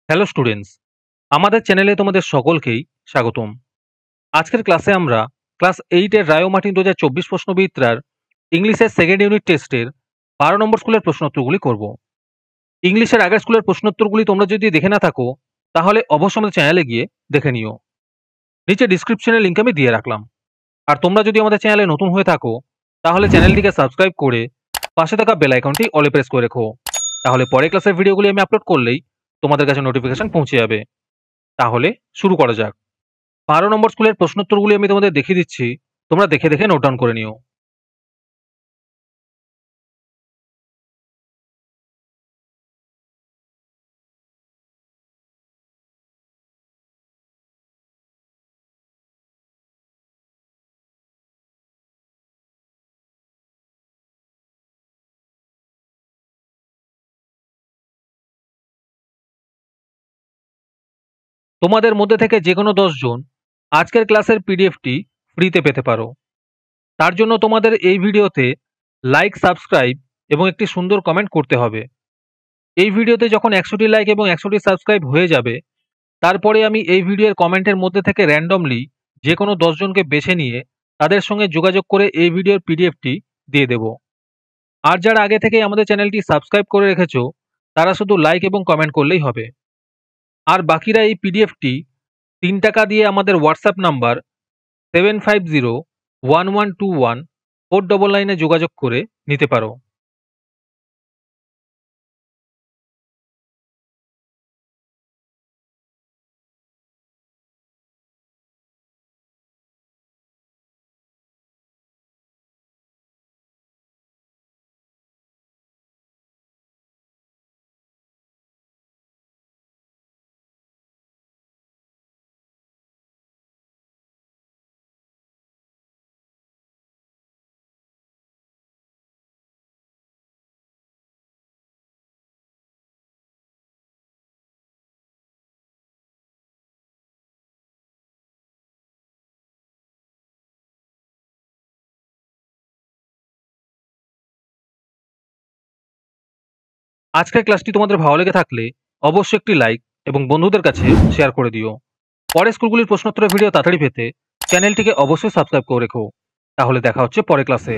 Hello students, আমাদের চ্যানেলে তোমাদের সকলকেই স্বাগতম। আজকের ক্লাসে আমরা ক্লাস 8 এর রায় ও মার্টিন 2024 প্রশ্নবিদ্যার ইংলিশের সেকেন্ড ইউনিট টেস্টের 12 নম্বর স্কুলের প্রশ্নোত্তরগুলি করব। ইংলিশের আগের স্কুলের প্রশ্নোত্তরগুলি তোমরা যদি দেখে না থাকো তাহলে অবশ্যই আমাদের চ্যানেলে গিয়ে দেখে নিও। নিচে ডিসক্রিপশনে লিঙ্ক আমি দিয়ে রাখলাম। আর তোমরা যদি আমাদের চ্যানেলে নতুন হয়ে থাকো তাহলে চ্যানেলটিকে সাবস্ক্রাইব করে পাশে থাকা বেল আইকনটি অলে প্রেস করে রেখো। তাহলে পরে ক্লাসের ভিডিওগুলি আমি আপলোড করলেই তোমাদের কাছে নোটিফিকেশন পৌঁছে যাবে। তাহলে শুরু করা যাক। 12 নম্বর স্কুলের প্রশ্নোত্তরগুলি আমি তোমাদের দেখিয়ে দিচ্ছি, তোমরা দেখে দেখে নোট ডাউন করে নিও। তোমাদের মধ্যে থেকে যে কোনো 10 জন আজকের ক্লাসের পিডিএফটি ফ্রিতে পেতে পারো। তার জন্য তোমাদের এই ভিডিওতে লাইক, সাবস্ক্রাইব এবং একটি সুন্দর কমেন্ট করতে হবে। এই ভিডিওতে যখন 100টি লাইক এবং 100টি সাবস্ক্রাইব হয়ে যাবে তারপরে আমি এই ভিডিওর কমেন্টের মধ্যে থেকে র্যান্ডমলি যে কোনো 10 জনকে বেছে নিয়ে তাদের সঙ্গে যোগাযোগ করে এই ভিডিওর পিডিএফটি দিয়ে দেব। আর যারা আগে থেকেই আমাদের চ্যানেলটি সাবস্ক্রাইব করে রেখেছো তারা শুধু লাইক এবং কমেন্ট করলেই হবে। আর বাকিরা এই পিডিএফটি 3 টাকা দিয়ে আমাদের হোয়াটসঅ্যাপ নাম্বার 7501121499 যোগাযোগ করে নিতে পারো। আজকের ক্লাসটি তোমাদের ভালো লেগে থাকলে অবশ্যই একটি লাইক এবং বন্ধুদের কাছে শেয়ার করে দিও। পরের স্কুলগুলির প্রশ্নোত্তরের ভিডিও তাড়াতাড়ি পেতে চ্যানেলটিকে অবশ্যই সাবস্ক্রাইব করে রেখো। তাহলে দেখা হচ্ছে পরের ক্লাসে।